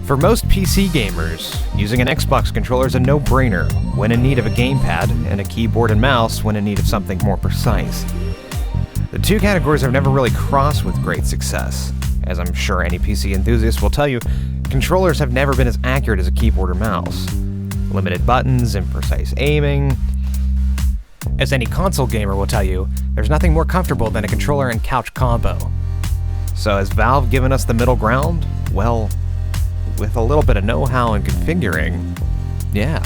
For most PC gamers, using an Xbox controller is a no-brainer when in need of a gamepad, and a keyboard and mouse when in need of something more precise. The two categories have never really crossed with great success. As I'm sure any PC enthusiast will tell you, controllers have never been as accurate as a keyboard or mouse. Limited buttons, imprecise aiming. As any console gamer will tell you, there's nothing more comfortable than a controller and couch combo. So has Valve given us the middle ground? Well, with a little bit of know-how in configuring, yeah.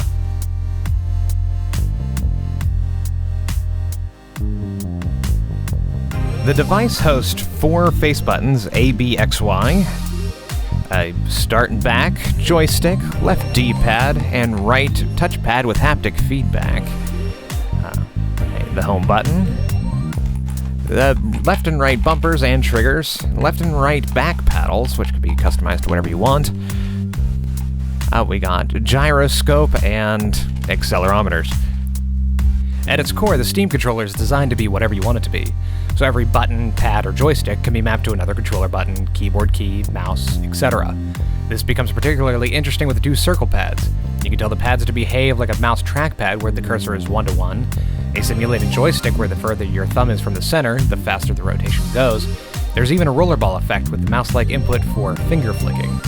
The device hosts 4 face buttons, A, B, X, Y, a start and back joystick, left D-pad, and right touchpad with haptic feedback. The home button, the left and right bumpers and triggers, left and right back paddles, which can be customized to whatever you want. We got gyroscope and accelerometers. At its core, the Steam controller is designed to be whatever you want it to be. So every button, pad, or joystick can be mapped to another controller button, keyboard key, mouse, etc. This becomes particularly interesting with the 2 circle pads. You can tell the pads to behave like a mouse trackpad where the cursor is 1-to-1, a simulated joystick where the further your thumb is from the center, the faster the rotation goes. There's even a rollerball effect with the mouse-like input for finger flicking.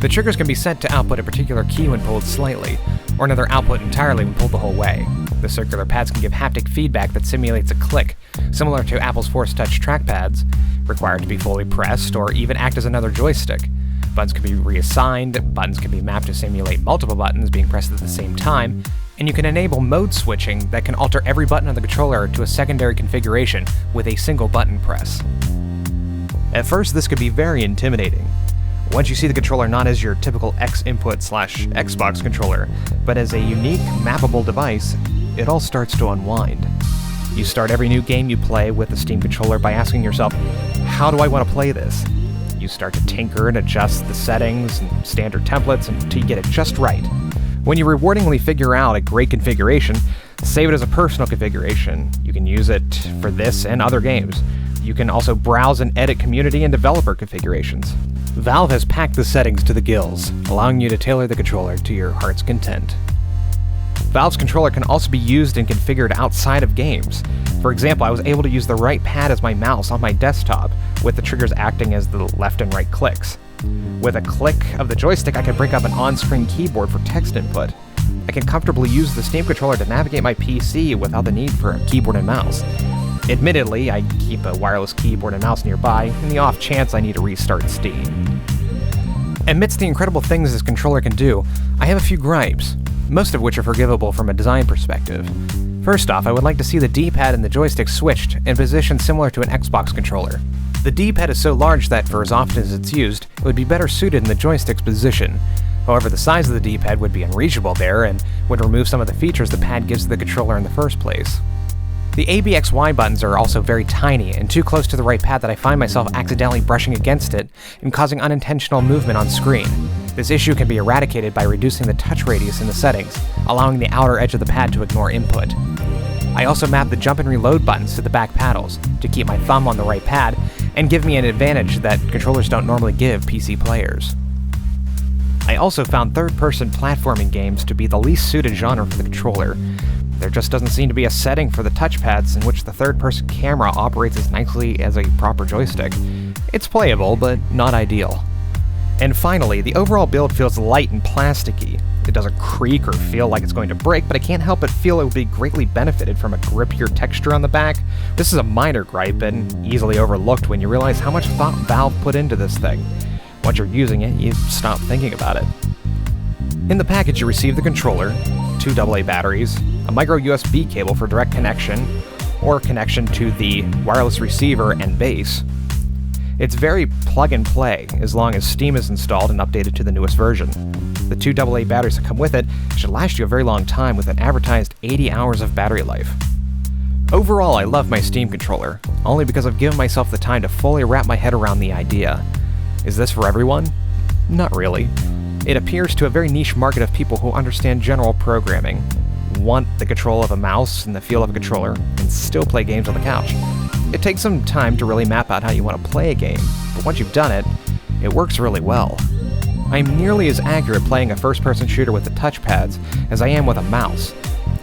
The triggers can be set to output a particular key when pulled slightly, or another output entirely when pulled the whole way. The circular pads can give haptic feedback that simulates a click, similar to Apple's Force Touch trackpads, required to be fully pressed, or even act as another joystick. Buttons can be reassigned, buttons can be mapped to simulate multiple buttons being pressed at the same time, and you can enable mode switching that can alter every button on the controller to a secondary configuration with a single button press. At first, this could be very intimidating. Once you see the controller not as your typical X input/Xbox controller, but as a unique, mappable device, it all starts to unwind. You start every new game you play with the Steam controller by asking yourself, how do I want to play this? You start to tinker and adjust the settings and standard templates until you get it just right. When you rewardingly figure out a great configuration, save it as a personal configuration. You can use it for this and other games. You can also browse and edit community and developer configurations. Valve has packed the settings to the gills, allowing you to tailor the controller to your heart's content. Valve's controller can also be used and configured outside of games. For example, I was able to use the right pad as my mouse on my desktop, with the triggers acting as the left and right clicks. With a click of the joystick, I can bring up an on-screen keyboard for text input. I can comfortably use the Steam controller to navigate my PC without the need for a keyboard and mouse. Admittedly, I keep a wireless keyboard and mouse nearby in the off chance I need to restart Steam. Amidst the incredible things this controller can do, I have a few gripes, most of which are forgivable from a design perspective. First off, I would like to see the D-pad and the joystick switched and positioned similar to an Xbox controller. The D-pad is so large that, for as often as it's used, it would be better suited in the joystick's position. However, the size of the D-pad would be unreachable there and would remove some of the features the pad gives to the controller in the first place. The ABXY buttons are also very tiny and too close to the right pad that I find myself accidentally brushing against it and causing unintentional movement on screen. This issue can be eradicated by reducing the touch radius in the settings, allowing the outer edge of the pad to ignore input. I also map the jump and reload buttons to the back paddles to keep my thumb on the right pad and give me an advantage that controllers don't normally give PC players. I also found third-person platforming games to be the least suited genre for the controller. There just doesn't seem to be a setting for the touchpads in which the third-person camera operates as nicely as a proper joystick. It's playable, but not ideal. And finally, the overall build feels light and plasticky. It doesn't creak or feel like it's going to break, but I can't help but feel it would be greatly benefited from a grippier texture on the back. This is a minor gripe and easily overlooked when you realize how much thought Valve put into this thing. Once you're using it, you stop thinking about it. In the package, you receive the controller, 2 AA batteries, a micro USB cable for direct connection, or connection to the wireless receiver and base. It's very plug and play, as long as Steam is installed and updated to the newest version. The 2 AA batteries that come with it should last you a very long time with an advertised 80 hours of battery life. Overall, I love my Steam controller, only because I've given myself the time to fully wrap my head around the idea. Is this for everyone? Not really. It appears to a very niche market of people who understand general programming, want the control of a mouse and the feel of a controller, and still play games on the couch. It takes some time to really map out how you want to play a game, but once you've done it, it works really well. I am nearly as accurate playing a first-person shooter with the touchpads as I am with a mouse.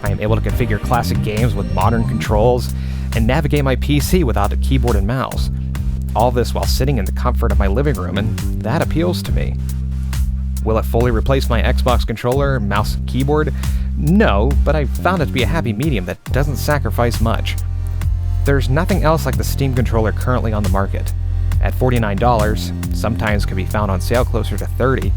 I am able to configure classic games with modern controls and navigate my PC without a keyboard and mouse. All this while sitting in the comfort of my living room, and that appeals to me. Will it fully replace my Xbox controller, mouse, and keyboard? No, but I found it to be a happy medium that doesn't sacrifice much. There's nothing else like the Steam controller currently on the market. At $49, sometimes can be found on sale closer to $30,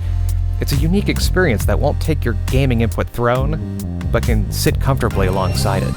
it's a unique experience that won't take your gaming input throne, but can sit comfortably alongside it.